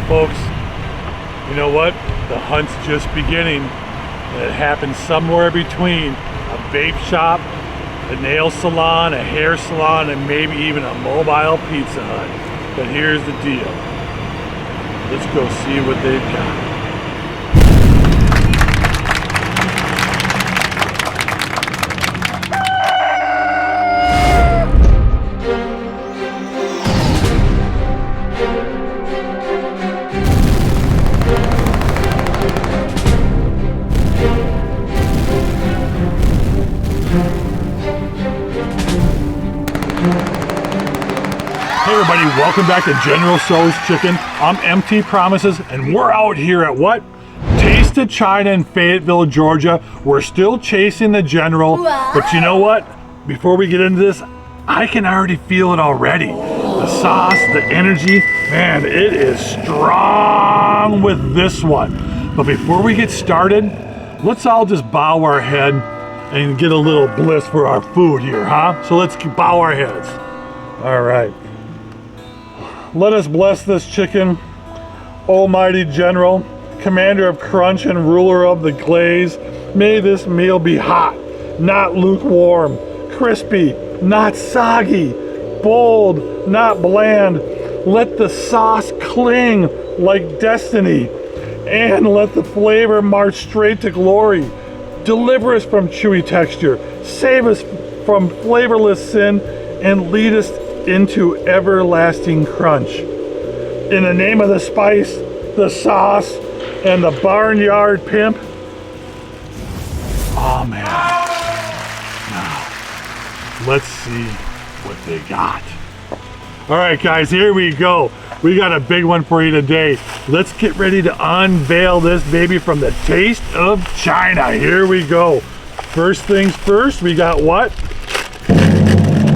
Folks, you know what? The hunt's just beginning, and it happens somewhere between a vape shop, a nail salon, a hair salon, and maybe even a mobile Pizza Hut. But here's the deal. Let's go see what they've got. Hey everybody, welcome back to General Tso's Chicken. I'm MT Promises, and we're out here at what? Taste of China in Fayetteville, Georgia. We're still chasing the General, but you know what? Before we get into this, I can already feel it already. The sauce, the energy, man, it is strong with this one. But before we get started, let's all just bow our head and get a little bliss for our food here, huh? So let's bow our heads. All right. Let us bless this chicken, Almighty General, Commander of Crunch and Ruler of the Glaze. May this meal be hot, not lukewarm, crispy, not soggy, bold, not bland. Let the sauce cling like destiny, and let the flavor march straight to glory. Deliver us from chewy texture, save us from flavorless sin, and lead us into everlasting crunch. In the name of the spice, the sauce, and the Barn Yard Pimp. Amen. Now, let's see what they got. All right, guys, here we go. We got a big one for you today. Let's get ready to unveil this baby from the Taste of China. Here we go. First things first, we got what?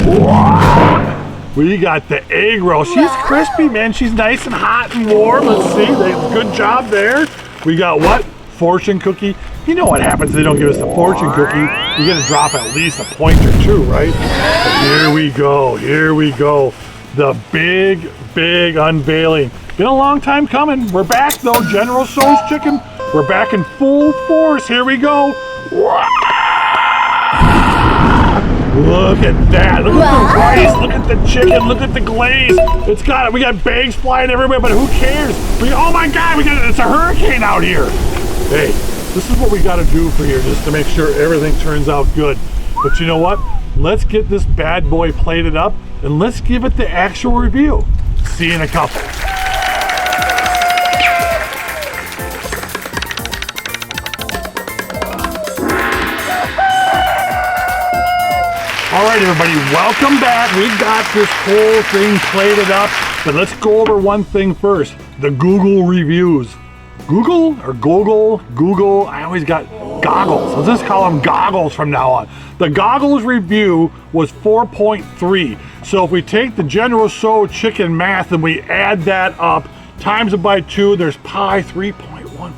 Wow. We got the egg roll. She's crispy, man. She's nice and hot and warm. Let's see. Good job there. We got what? Fortune cookie. You know what happens if they don't give us the fortune cookie. You gotta drop at least a point or two, right? But here we go. Here we go. The big, big unveiling. Been a long time coming. We're back though. General Tso's Chicken. We're back in full force. Here we go. Look at that. Look at the rice. Look at the chicken. Look at the glaze. We got bags flying everywhere, but who cares? Oh my God, it's a hurricane out here. Hey, this is what we got to do for here just to make sure everything turns out good. But you know what? Let's get this bad boy plated up and let's give it the actual review. See you in a couple. All right, everybody, welcome back. We've got this whole thing plated up, but let's go over one thing first. The Google reviews. Google or Google? Google, I always got goggles. Let's just call them goggles from now on. The goggles review was 4.3. So if we take the General Tso Chicken math and we add that up, times it by 2, there's pi 3.14.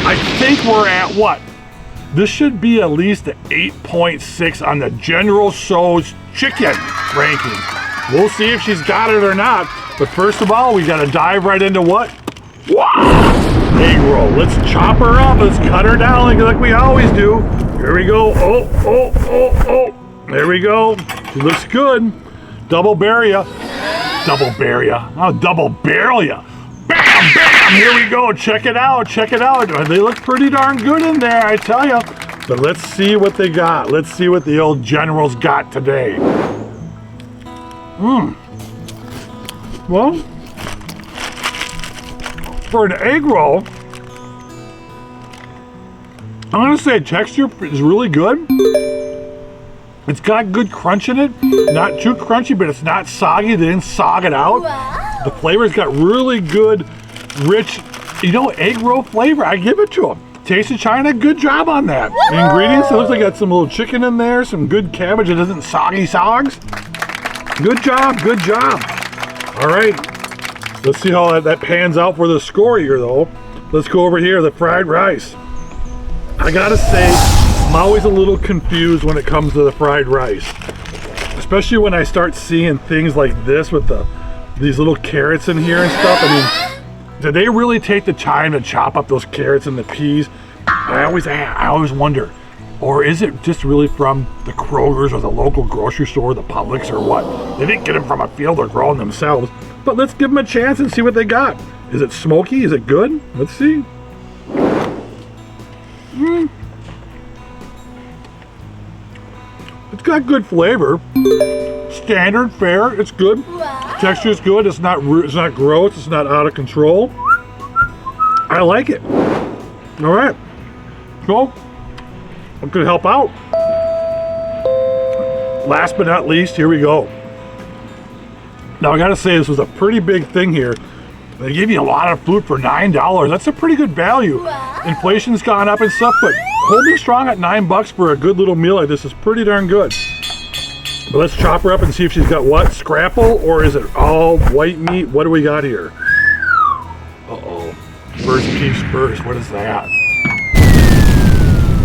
I think we're at what? This should be at least an 8.6 on the General Tso's Chicken ranking. We'll see if she's got it or not. But first of all, we gotta dive right into what? Wow! Egg roll. Let's chop her up. Let's cut her down like we always do. Here we go. Oh. There we go. She looks good. Double barrel ya. I'll double barrel ya. Bam, bam, here we go. Check it out. They look pretty darn good in there, I tell you. But let's see what they got. Let's see what the old General's got today. Well, for an egg roll, I'm gonna say texture is really good. It's got good crunch in it. Not too crunchy, but it's not soggy. They didn't sog it out. The flavor's got really good, rich, egg roll flavor. I give it to them. Taste of China, good job on that. The ingredients, it looks like got some little chicken in there, some good cabbage. It isn't soggy sogs. Good job. All right, let's see how that pans out for the score here though. Let's go over here, the fried rice. I gotta say, I'm always a little confused when it comes to the fried rice. Especially when I start seeing things like this with these little carrots in here and stuff. I mean, Did they really take the time to chop up those carrots and the peas? I always wonder. Or is it just really from the Kroger's or the local grocery store, the Publix or what? They didn't get them from a field or growing themselves. But let's give them a chance and see what they got. Is it smoky? Is it good? Let's see. It's got good flavor. Standard fare. It's good. Texture is good. It's not gross. It's not out of control. I like it. All right. So, I'm gonna help out. Last but not least, here we go. Now I gotta say, this was a pretty big thing here. They gave you a lot of food for $9. That's a pretty good value. Inflation's gone up and stuff, but holding strong at $9 for a good little meal like this is pretty darn good. But let's chop her up and see if she's got what? Scrapple, or is it all white meat? What do we got here? Uh-oh. First piece first. What is that?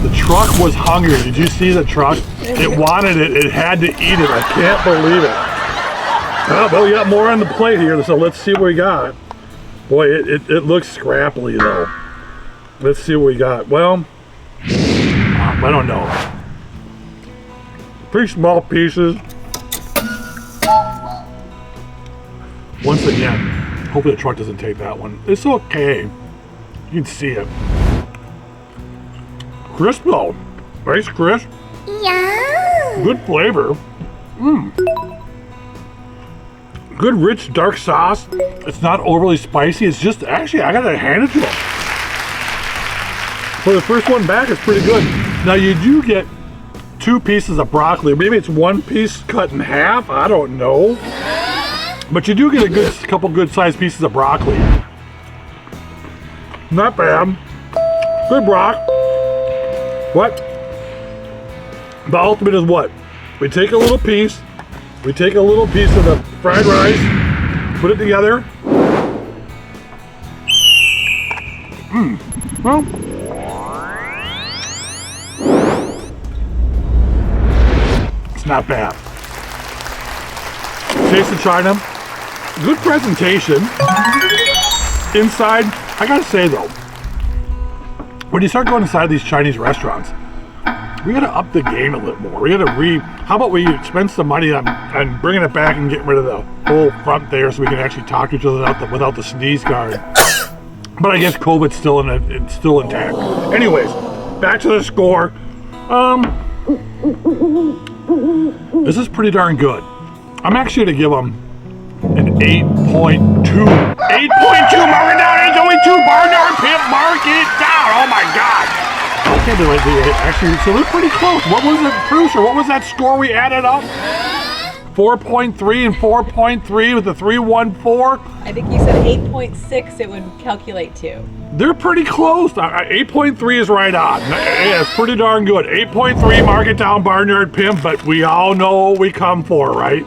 The truck was hungry. Did you see the truck? It wanted it. It had to eat it. I can't believe it. Oh, well, we got more on the plate here, so let's see what we got. Boy, it looks scrappy, though. Let's see what we got. Well, I don't know. Pretty small pieces. Once again, hopefully the truck doesn't take that one. It's okay. You can see it. Crisp though. Nice crisp. Yeah. Good flavor. Good rich dark sauce. It's not overly spicy. It's just, actually, I gotta hand it to them. For the first one back, it's pretty good. Now you do get 2 pieces of broccoli. Maybe it's 1 piece cut in half. I don't know. But you do get a couple good sized pieces of broccoli. Not bad. Good brock. What? The ultimate is what? We take a little piece. We take a little piece of the fried rice. Put it together. Well. It's not bad. Taste of China. Good presentation. Inside, I gotta say though, when you start going inside these Chinese restaurants, we gotta up the game a little more. We gotta how about we spend some money on bringing it back and getting rid of the whole front there so we can actually talk to each other without the sneeze guard. But I guess COVID's still intact. Anyways, back to the score. This is pretty darn good. I'm actually gonna give them an 8.2. 8.2, mark it down. It's only 2. Barn Yard Pimp, mark it down. Oh my God. I can't do it. Actually, so they're pretty close. What was it, producer? What was that score we added up? 4.3 and 4.3 with the 314. I think you said 8.6 it would calculate to. They're pretty close. 8.3 is right on. Yeah, it's pretty darn good. 8.3, mark it down, Barn Yard Pimp, but we all know what we come for, right?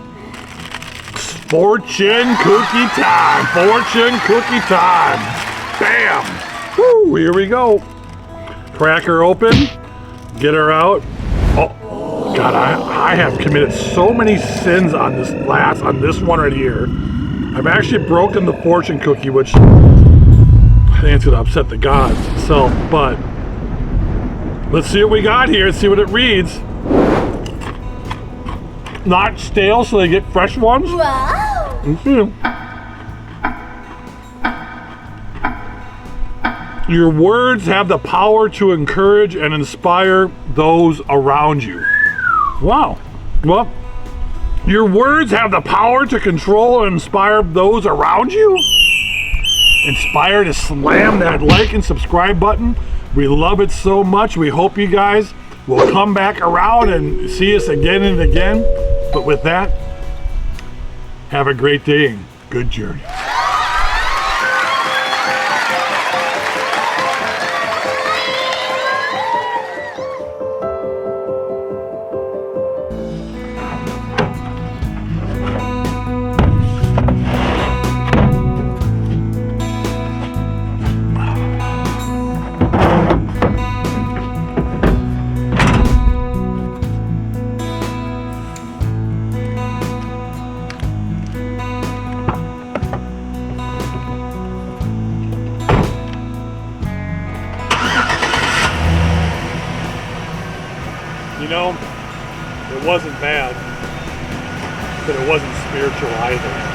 Fortune cookie time. Fortune cookie time. Bam. Woo, here we go. Crack her open. Get her out. Oh, God, I have committed so many sins on this one right here. I've actually broken the fortune cookie, which I think it's gonna upset the gods itself, but let's see what we got here and see what it reads. Not stale, so they get fresh ones. Wow. Your words have the power to encourage and inspire those around you. Wow. Well, your words have the power to control and inspire those around you. Inspire to slam that like and subscribe button. We love it so much. We hope you guys will come back around and see us again and again. But with that, have a great day and good journey. you know, it wasn't bad, but it wasn't spiritual either.